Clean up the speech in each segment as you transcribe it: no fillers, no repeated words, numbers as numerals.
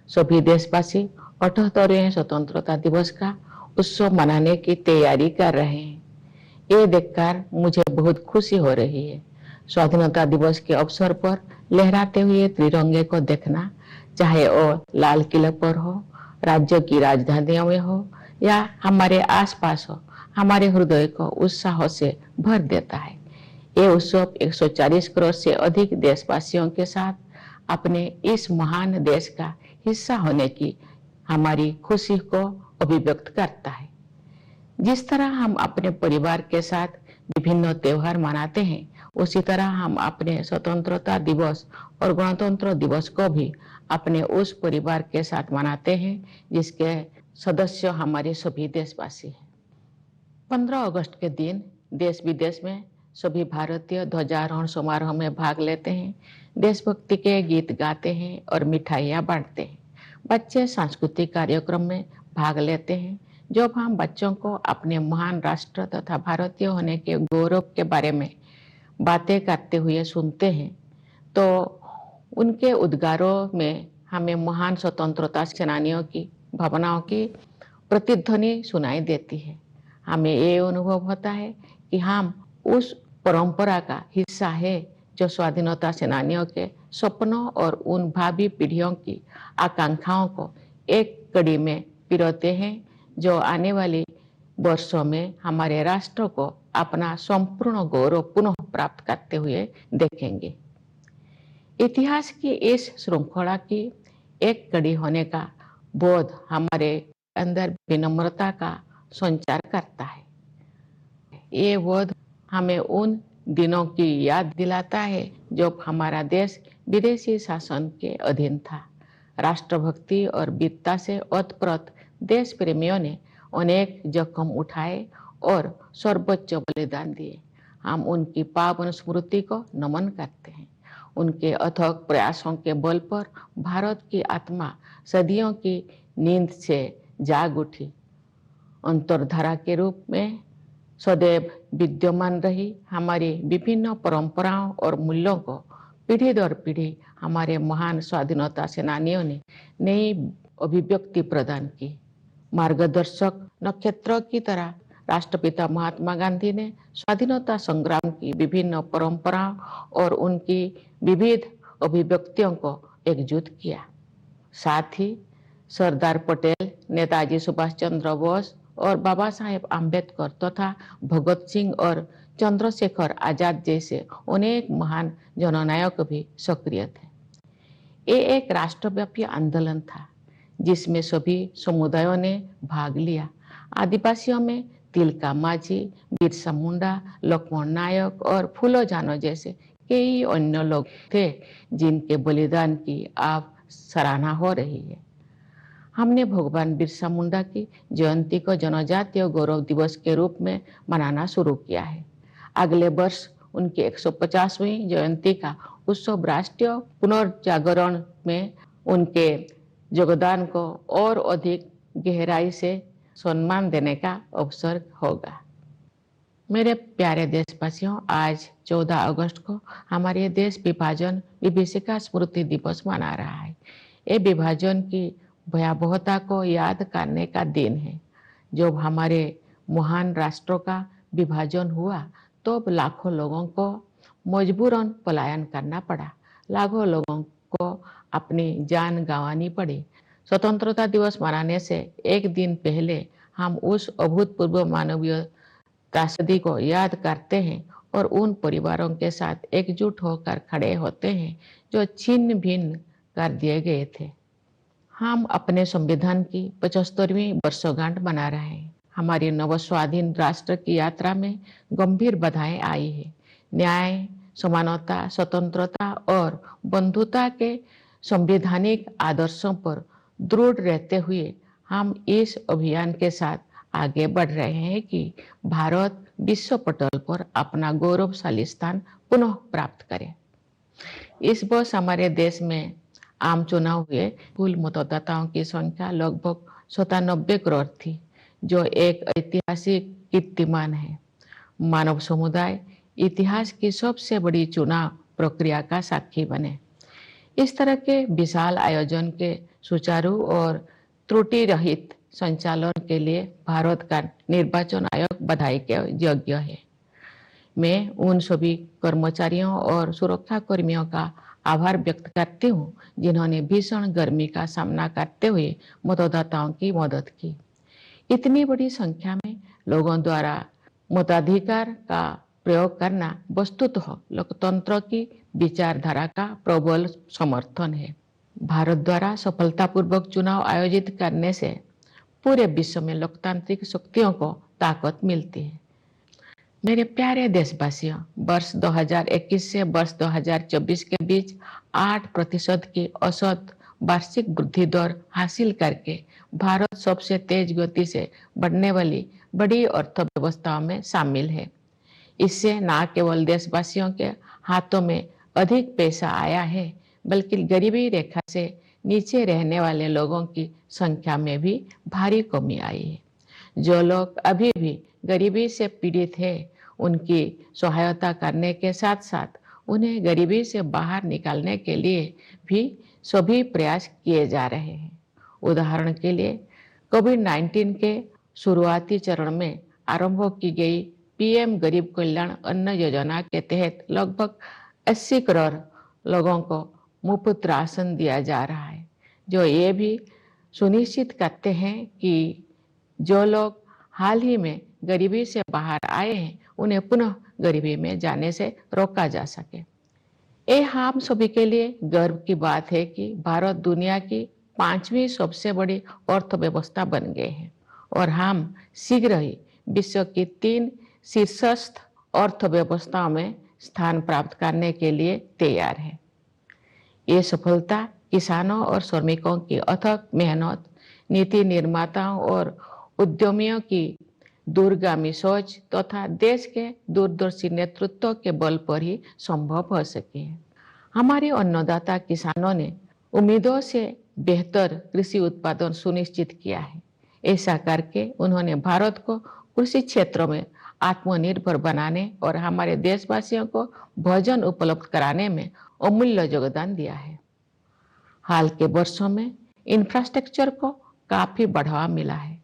सभी देशवासी 78वें स्वतंत्रता दिवस का उत्सव मनाने की तैयारी कर रहे हैं। ये देखकर मुझे बहुत खुशी हो रही है। स्वाधीनता दिवस के अवसर पर लहराते हुए तिरंगे को देखना, चाहे वो लाल किले पर हो, राज्य की राजधानियों में हो या हमारे आसपास हो, हमारे हृदय को उत्साह से भर देता है। ये उत्सव 140 करोड़ से अधिक देशवासियों के साथ अपने इस महान देश का हिस्सा होने की हमारी खुशी को अभिव्यक्त करता है। जिस तरह हम अपने परिवार के साथ विभिन्न त्योहार मनाते हैं, उसी तरह हम अपने स्वतंत्रता दिवस और गणतंत्र दिवस को भी अपने उस परिवार के साथ मनाते हैं जिसके सदस्य हमारे सभी देशवासी हैं। 15 अगस्त के दिन देश विदेश में सभी भारतीय ध्वजारोहण समारोह में भाग लेते हैं, देशभक्ति के गीत गाते हैं और मिठाइयाँ बांटते हैं। बच्चे सांस्कृतिक कार्यक्रम में भाग लेते हैं। जब हम बच्चों को अपने महान राष्ट्र तथा भारतीय होने के गौरव के बारे में बातें करते हुए सुनते हैं, तो उनके उद्गारों में हमें महान स्वतंत्रता सेनानियों की भावनाओं की प्रतिध्वनि सुनाई देती है। हमें ये अनुभव होता है कि हम उस परंपरा का हिस्सा है जो स्वाधीनता सेनानियों के सपनों और उन भावी पीढ़ियों की आकांक्षाओं को एक कड़ी में पिरोते हैं, जो आने वाली वर्षों में हमारे राष्ट्र को अपना संपूर्ण गौरव पुनः प्राप्त करते हुए देखेंगे। इतिहास की इस श्रृंखला की एक कड़ी होने का बोध हमारे अंदर विनम्रता का संचार करता है। ये बोध हमें उन दिनों की याद दिलाता है जब हमारा देश विदेशी शासन के अधीन था। राष्ट्रभक्ति और वीरता से ओतप्रोत देश प्रेमियों ने अनेक जोखिम उठाए और सर्वोच्च बलिदान दिए। हम उनकी पावन स्मृति को नमन करते हैं। उनके अथक प्रयासों के बल पर भारत की आत्मा सदियों की नींद से जाग उठी। अंतरधारा के रूप में सदैव विद्यमान रही हमारी विभिन्न परंपराओं और मूल्यों को पीढ़ी दर पीढ़ी हमारे महान स्वाधीनता सेनानियों ने नई अभिव्यक्ति प्रदान की। मार्गदर्शक नक्षत्र की तरह राष्ट्रपिता महात्मा गांधी ने स्वाधीनता संग्राम की विभिन्न परंपराओं और उनकी विविध अभिव्यक्तियों को एकजुट किया। साथ ही सरदार पटेल, नेताजी सुभाष चंद्र बोस और बाबा साहेब आम्बेडकर तथा भगत सिंह और चंद्रशेखर आजाद जैसे अनेक महान जननायक भी सक्रिय थे। ये एक राष्ट्रव्यापी आंदोलन था जिसमें सभी समुदायों ने भाग लिया। आदिवासियों में तिलका मांझी, बिरसा मुंडा, लक्ष्मण नायक और फूलो जानो जैसे कई अन्य लोग थे जिनके बलिदान की अब सराहना हो रही है। हमने भगवान बिरसा मुंडा की जयंती को जनजातीय गौरव दिवस के रूप में मनाना शुरू किया है। अगले वर्ष उनकी 150वीं जयंती का उत्सव राष्ट्रीय पुनर्जागरण में उनके योगदान को और अधिक गहराई से सम्मान देने का अवसर होगा। मेरे प्यारे देशवासियों, आज 14 अगस्त को हमारे देश विभाजन विभीषिका स्मृति दिवस मना रहा है। ये विभाजन की भयावहता को याद करने का दिन है। जब हमारे महान राष्ट्रों का विभाजन हुआ तो लाखों लोगों को मजबूरन पलायन करना पड़ा। लाखों लोगों को अपनी जान गंवानी पड़ी। स्वतंत्रता दिवस मनाने से एक दिन पहले हम उस अभूतपूर्व मानवीय त्रासदी को याद करते हैं और उन परिवारों के साथ एकजुट होकर खड़े होते हैं जो छिन्न भिन्न कर दिए गए थे। हम अपने संविधान की 75वीं वर्षगांठ मना रहे हैं। हमारी नवस्वाधीन राष्ट्र की यात्रा में गंभीर बाधाएं आई है। न्याय, समानता, स्वतंत्रता और बंधुता के संवैधानिक आदर्शों पर दृढ़ रहते हुए हम इस अभियान के साथ आगे बढ़ रहे हैं कि भारत विश्व पटल पर अपना गौरवशाली स्थान पुनः प्राप्त करे। इस वर्ष हमारे देश में आम चुनाव हुए। कुल मतदाताओं की संख्या लगभग 97 करोड़ थी, जो एक ऐतिहासिक कीर्तिमान है। मानव समुदाय इतिहास की सबसे बड़ी चुनाव प्रक्रिया का साक्षी बने। इस तरह के विशाल आयोजन के सुचारू और त्रुटि रहित संचालन के लिए भारत का निर्वाचन आयोग बधाई के योग्य है। मैं उन सभी कर्मचारियों और सुरक्षा कर्मियों का आभार व्यक्त करती हूँ जिन्होंने भीषण गर्मी का सामना करते हुए मतदाताओं की मदद की। इतनी बड़ी संख्या में लोगों द्वारा मताधिकार का प्रयोग करना वस्तुतः लोकतंत्र की विचारधारा का प्रबल समर्थन है। भारत द्वारा सफलतापूर्वक चुनाव आयोजित करने से पूरे विश्व में लोकतांत्रिक शक्तियों को ताकत मिलती है। मेरे प्यारे देशवासियों, वर्ष 2021 से वर्ष 2024 के बीच 8% की औसत वार्षिक वृद्धि दर हासिल करके भारत सबसे तेज गति से बढ़ने वाली बड़ी अर्थव्यवस्थाओं में शामिल है। इससे न केवल देशवासियों के हाथों में अधिक पैसा आया है, बल्कि गरीबी रेखा से नीचे रहने वाले लोगों की संख्या में भी भारी कमी आई है। जो लोग अभी भी गरीबी से पीड़ित हैं, उनकी सहायता करने के साथ साथ उन्हें गरीबी से बाहर निकालने के लिए भी सभी प्रयास किए जा रहे हैं। उदाहरण के लिए कोविड-19 के शुरुआती चरण में आरंभ की गई पीएम गरीब कल्याण अन्न योजना के तहत लगभग 80 करोड़ लोगों को मुफ्त राशन दिया जा रहा है, जो ये भी सुनिश्चित करते हैं कि जो लोग हाल ही में गरीबी से बाहर आए हैं, उन्हें पुनः गरीबी में जाने से रोका जा सके। ये हम सभी के लिए गर्व की बात है कि भारत दुनिया की 5वीं सबसे बड़ी अर्थव्यवस्था बन गए हैं और हम शीघ्र ही विश्व की 3 शीर्षस्थ अर्थव्यवस्थाओं में स्थान प्राप्त करने के लिए तैयार है। ये सफलता किसानों और श्रमिकों की अथक मेहनत, नीति निर्माताओं और उद्यमियों की दूरगामी सोच तथा देश के दूरदर्शी नेतृत्व के बल पर ही संभव हो सके है। हमारे अन्नदाता किसानों ने उम्मीदों से बेहतर कृषि उत्पादन सुनिश्चित किया है। ऐसा करके उन्होंने भारत को कृषि क्षेत्रों में आत्मनिर्भर बनाने और हमारे देशवासियों को भोजन उपलब्ध कराने में अमूल्य योगदान दिया है। हाल के वर्षों में इंफ्रास्ट्रक्चर को काफी बढ़ावा मिला है।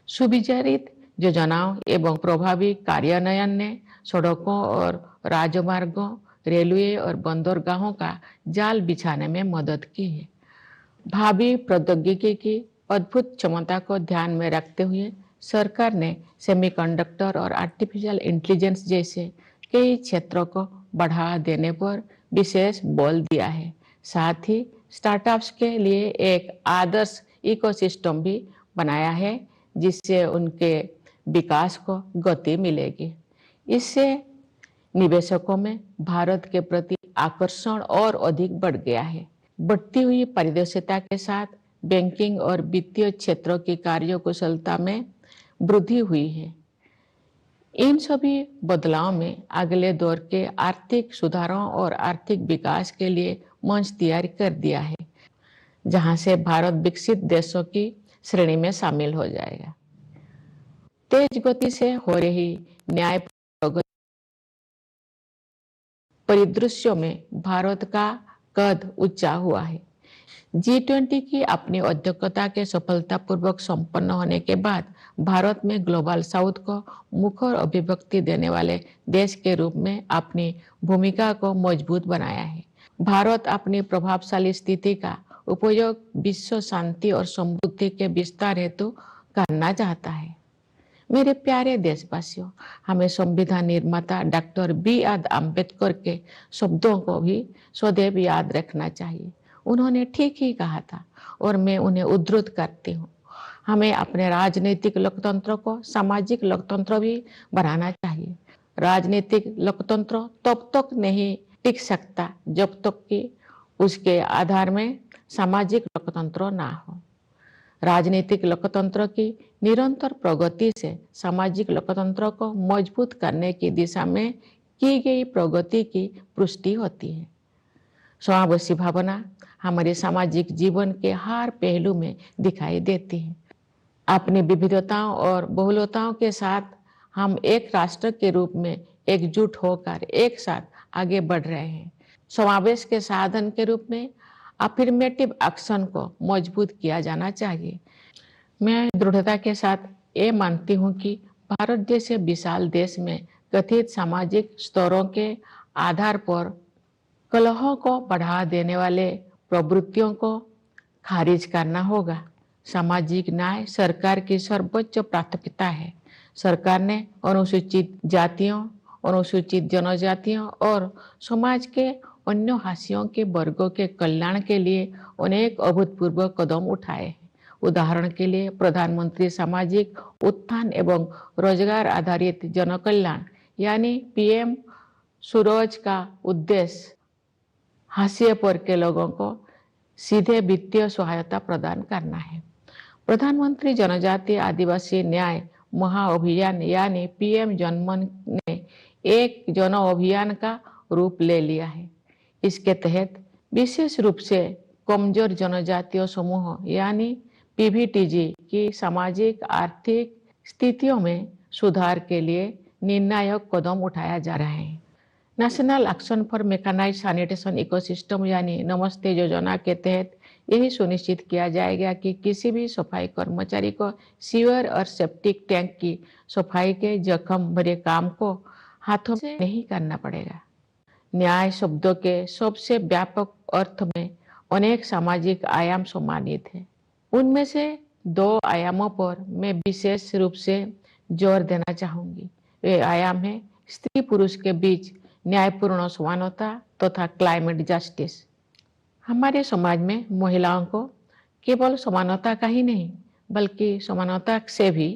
सुविचारित योजनाओं एवं प्रभावी कार्यान्वयन ने सड़कों और राजमार्गों, रेलवे और बंदरगाहों का जाल बिछाने में मदद की है। भावी प्रौद्योगिकी की अद्भुत क्षमता को ध्यान में रखते हुए सरकार ने सेमीकंडक्टर और आर्टिफिशियल इंटेलिजेंस जैसे कई क्षेत्रों को बढ़ावा देने पर विशेष बल दिया है। साथ ही स्टार्टअप्स के लिए एक आदर्श इकोसिस्टम भी बनाया है, जिससे उनके विकास को गति मिलेगी। इससे निवेशकों में भारत के प्रति आकर्षण और अधिक बढ़ गया है। बढ़ती हुई पारदर्शिता के साथ बैंकिंग और वित्तीय क्षेत्रों की कार्यकुशलता में वृद्धि हुई है। इन सभी बदलाव में अगले दौर के आर्थिक सुधारों और आर्थिक विकास के लिए मंच तैयार कर दिया है, जहां से भारत विकसित देशों की श्रेणी में शामिल हो जाएगा। तेज गति से हो रही न्याय परिदृश्यों में भारत का कद ऊंचा हुआ है। G20 की अपनी अध्यक्षता के सफलतापूर्वक संपन्न होने के बाद भारत में ग्लोबल साउथ को मुखर अभिव्यक्ति देने वाले देश के रूप में अपनी भूमिका को मजबूत बनाया है। भारत अपनी प्रभावशाली स्थिति का उपयोग विश्व शांति और समृद्धि के विस्तार हेतु करना चाहता है। मेरे प्यारे देशवासियों, हमें संविधान निर्माता डॉक्टर B.R. अम्बेडकर के शब्दों को भी सदैव याद रखना चाहिए। उन्होंने ठीक ही कहा था और मैं उन्हें उद्धृत करती हूँ। हमें अपने राजनीतिक लोकतंत्र को सामाजिक लोकतंत्र भी बनाना चाहिए। राजनीतिक लोकतंत्र तब तक नहीं टिक सकता जब तक कि उसके आधार में सामाजिक लोकतंत्र ना हो। राजनीतिक लोकतंत्र की निरंतर प्रगति से सामाजिक लोकतंत्र को मजबूत करने की दिशा में की गई प्रगति की पुष्टि होती है। समावेशी भावना हमारे सामाजिक जीवन के हर पहलू में दिखाई देती है। अपनी विविधताओं और बहुलताओं के साथ हम एक राष्ट्र के रूप में एकजुट होकर एक साथ आगे बढ़ रहे हैं। समावेश के साधन के रूप में अफर्मेटिव एक्शन को मजबूत किया जाना चाहिए। मैं दृढ़ता के साथ ये मानती हूँ कि भारत जैसे विशाल देश में कथित सामाजिक स्तरों के आधार पर कलहों को बढ़ा देने वाले प्रवृत्तियों को खारिज करना होगा। सामाजिक न्याय सरकार की सर्वोच्च प्राथमिकता है। सरकार ने अनुसूचित जातियों, अनुसूचित जनजातियों और समाज के अन्य हाशियों के वर्गों के कल्याण के लिए अनेक अभूतपूर्व कदम उठाए हैं। उदाहरण के लिए प्रधानमंत्री सामाजिक उत्थान एवं रोजगार आधारित जनकल्याण यानी पीएम सूरज का उद्देश्य हाशिए पर के लोगों को सीधे वित्तीय सहायता प्रदान करना है। प्रधानमंत्री जनजातीय आदिवासी न्याय महाअभियान यानी पीएम जनमन ने एक जन अभियान का रूप ले लिया है। इसके तहत विशेष रूप से कमजोर जनजातीय समूह यानी पीवीटीजी की सामाजिक आर्थिक स्थितियों में सुधार के लिए निर्णायक कदम उठाया जा रहा है। National action for mechanised sanitation ecosystem यानी नमस्ते योजना के तहत यही सुनिश्चित किया जाएगा कि किसी भी सफाई कर्मचारी को सीवर और सेप्टिक टैंक की सफाई के जख्म भरे काम को हाथों से नहीं करना पड़ेगा। न्याय शब्दों के सबसे व्यापक अर्थ में अनेक सामाजिक आयाम सम्मानित हैं। उनमें से 2 आयामों पर मैं विशेष रूप से जोर देना चाहूंगी। वे आयाम है स्त्री पुरुष के बीच न्यायपूर्ण समानता तथा क्लाइमेट जस्टिस। हमारे समाज में महिलाओं को केवल समानता का ही नहीं बल्कि समानता से भी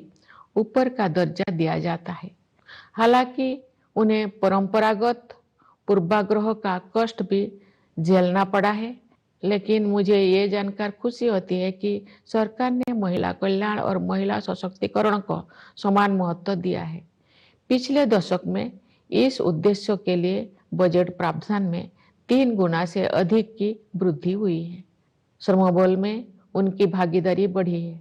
ऊपर का दर्जा दिया जाता है। हालांकि उन्हें परंपरागत पूर्वाग्रह का कष्ट भी झेलना पड़ा है, लेकिन मुझे ये जानकर खुशी होती है कि सरकार ने महिला कल्याण और महिला सशक्तिकरण को समान महत्व दिया है। पिछले दशक में इस उद्देश्य के लिए बजट प्रावधान में 3 गुना से अधिक की वृद्धि हुई है। श्रमबल में उनकी भागीदारी बढ़ी है।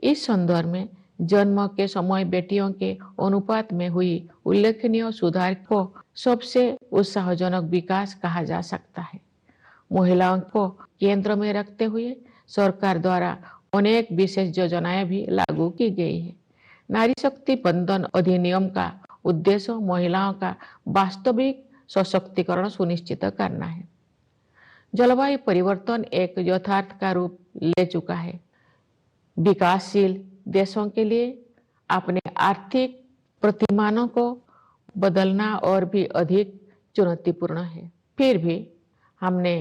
इस संदर्भ में जन्म के समय बेटियों के अनुपात में हुई उल्लेखनीय सुधार को सबसे उत्साहजनक विकास कहा जा सकता है। महिलाओं को केंद्र में रखते हुए सरकार द्वारा अनेक विशेष योजनाएं भी लागू की गई है। नारी शक्ति बंधन अधिनियम का उद्देश्य महिलाओं का वास्तविक सशक्तिकरण सुनिश्चित करना है। जलवायु परिवर्तन एक यथार्थ का रूप ले चुका है। विकासशील देशों के लिए अपने आर्थिक प्रतिमानों को बदलना और भी अधिक चुनौतीपूर्ण है। फिर भी हमने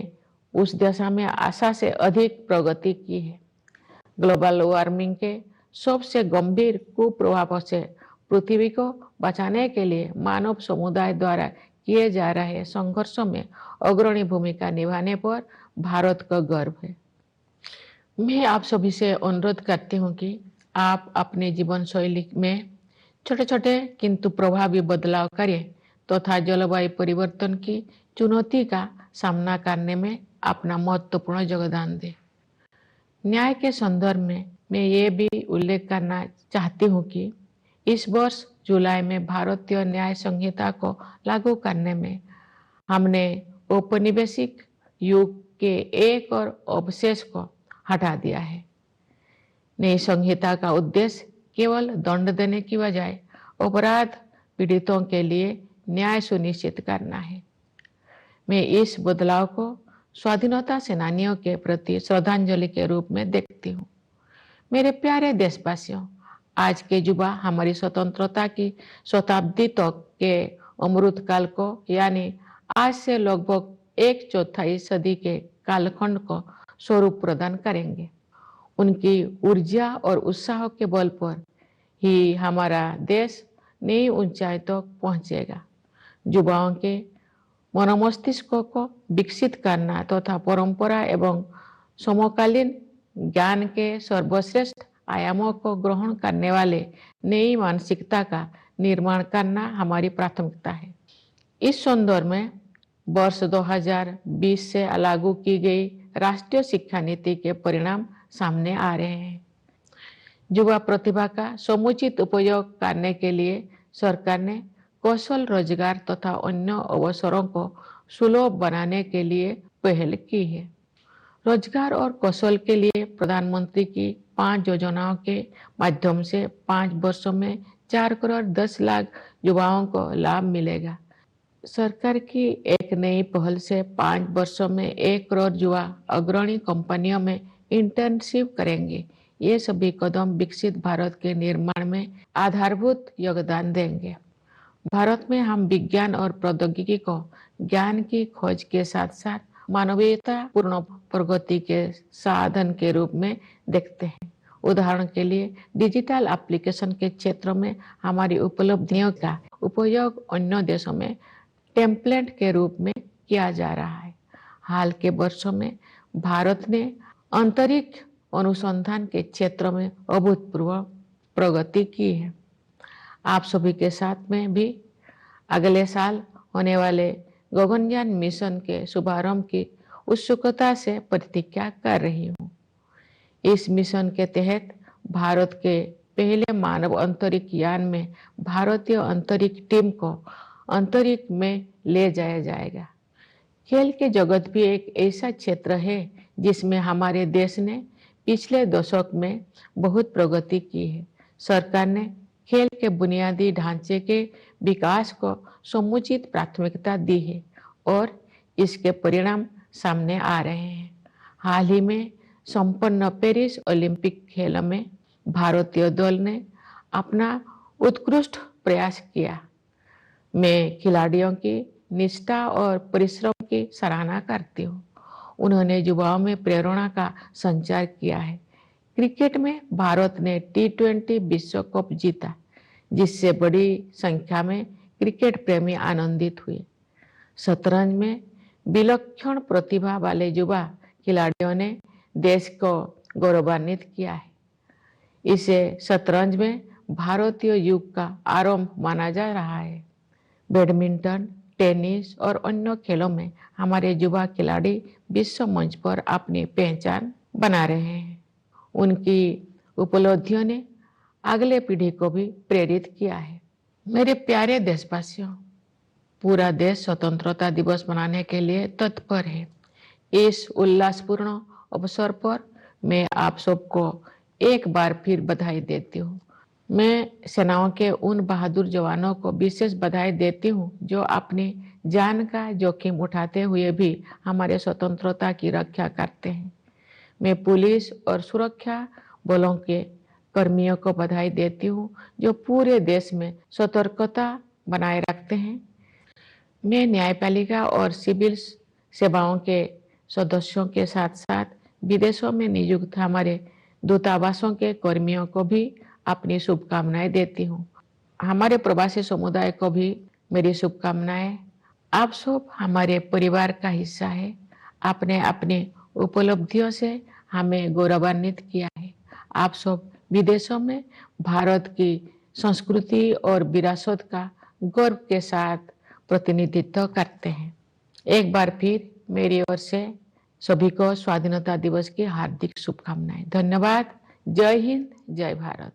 उस दिशा में आशा से अधिक प्रगति की है। ग्लोबल वार्मिंग के सबसे गंभीर कुप्रभावों से पृथ्वी को बचाने के लिए मानव समुदाय द्वारा किए जा रहे संघर्षों में अग्रणी भूमिका निभाने पर भारत का गर्व है। मैं आप सभी से अनुरोध करती हूँ कि आप अपने जीवन शैली में छोटे छोटे किंतु प्रभावी बदलाव करें तथा जलवायु परिवर्तन की चुनौती का सामना करने में अपना महत्वपूर्ण योगदान दें। न्याय के संदर्भ में मैं ये भी उल्लेख करना चाहती हूँ कि इस वर्ष जुलाई में भारतीय न्याय संहिता को लागू करने में हमने औपनिवेशिक युग के एक और अवशेष को हटा दिया है। नई संहिता का उद्देश्य केवल दंड देने की बजाय अपराध पीड़ितों के लिए न्याय सुनिश्चित करना है। मैं इस बदलाव को स्वाधीनता सेनानियों के प्रति श्रद्धांजलि के रूप में देखती हूँ। मेरे प्यारे देशवासियों, आज के युवा हमारी स्वतंत्रता की शताब्दी तक के अमृतकाल को यानी आज से लगभग 1/4 सदी के कालखंड को स्वरूप प्रदान करेंगे। उनकी ऊर्जा और उत्साह के बल पर ही हमारा देश नई ऊंचाई तक पहुंचेगा। युवाओं के मनोमस्तिष्क को विकसित करना तथा परंपरा एवं समकालीन ज्ञान के सर्वश्रेष्ठ आयामों को ग्रहण करने वाले नई मानसिकता का निर्माण करना हमारी प्राथमिकता है। इस संदर्भ में वर्ष 2020 से लागू की गई राष्ट्रीय शिक्षा नीति के परिणाम सामने आ रहे हैं। युवा प्रतिभा का समुचित उपयोग करने के लिए सरकार ने कौशल रोजगार तथा अन्य अवसरों को सुलभ बनाने के लिए पहल की है। रोजगार और कौशल के लिए प्रधानमंत्री की 5 योजनाओं के माध्यम से 5 वर्षों में 4 करोड़ 10 लाख युवाओं को लाभ मिलेगा। सरकार की एक नई पहल से 5 वर्षों में 1 करोड़ युवा अग्रणी कंपनियों में इंटर्नशिप करेंगे। ये सभी कदम विकसित भारत के निर्माण में आधारभूत योगदान देंगे। भारत में हम विज्ञान और प्रौद्योगिकी को ज्ञान की खोज के साथ साथ मानवीयता पूर्ण प्रगति के साधन के रूप में देखते हैं। उदाहरण के लिए डिजिटल एप्लीकेशन के क्षेत्र में हमारी उपलब्धियों का उपयोग अन्य देशों में टेम्पलेट के रूप में किया जा रहा है। हाल के वर्षों में भारत ने अंतरिक्ष अनुसंधान के क्षेत्र में अभूतपूर्व प्रगति की है। आप सभी के साथ में भी अगले साल होने वाले गगनयान मिशन के शुभारंभ की उत्सुकता से प्रतीक्षा कर रही हूँ। इस मिशन के तहत भारत के पहले मानव अंतरिक्ष यान में भारतीय अंतरिक्ष टीम को अंतरिक्ष में ले जाया जाएगा। खेल के जगत भी एक ऐसा क्षेत्र है जिसमें हमारे देश ने पिछले दशक में बहुत प्रगति की है। सरकार ने खेल के बुनियादी ढांचे के विकास को समुचित प्राथमिकता दी है और इसके परिणाम सामने आ रहे हैं। हाल ही में संपन्न पेरिस ओलंपिक खेलों में भारतीय दल ने अपना उत्कृष्ट प्रयास किया। मैं खिलाड़ियों की निष्ठा और परिश्रम की सराहना करती हूँ। उन्होंने युवाओं में प्रेरणा का संचार किया है। क्रिकेट में भारत ने T20 विश्व कप जीता, जिससे बड़ी संख्या में क्रिकेट प्रेमी आनंदित हुए। शतरंज में विलक्षण प्रतिभा वाले युवा खिलाड़ियों ने देश को गौरवान्वित किया है। इसे शतरंज में भारतीय युग का आरंभ माना जा रहा है। बैडमिंटन, टेनिस और अन्य खेलों में हमारे युवा खिलाड़ी विश्व मंच पर अपनी पहचान बना रहे हैं। उनकी उपलब्धियों ने अगले पीढ़ी को भी प्रेरित किया है। मेरे प्यारे देशवासियों, पूरा देश स्वतंत्रता दिवस मनाने के लिए तत्पर है। इस उल्लासपूर्ण अवसर पर मैं आप सबको एक बार फिर बधाई देती हूँ। मैं सेनाओं के उन बहादुर जवानों को विशेष बधाई देती हूँ जो अपनी जान का जोखिम उठाते हुए भी हमारे स्वतंत्रता की रक्षा करते हैं। मैं पुलिस और सुरक्षा बलों के कर्मियों को बधाई देती हूँ जो पूरे देश में सतर्कता बनाए रखते हैं। मैं न्यायपालिका और सिविल सेवाओं के सदस्यों के साथ साथ विदेशों में नियुक्त हमारे दूतावासों के कर्मियों को भी अपनी शुभकामनाएं देती हूँ। हमारे प्रवासी समुदाय को भी मेरी शुभकामनाएं। आप सब हमारे परिवार का हिस्सा है। आपने अपनी उपलब्धियों से हमें गौरवान्वित किया है। आप सब विदेशों में भारत की संस्कृति और विरासत का गर्व के साथ प्रतिनिधित्व करते हैं। एक बार फिर मेरी ओर से सभी को स्वाधीनता दिवस की हार्दिक शुभकामनाएं। धन्यवाद। जय हिंद, जय भारत।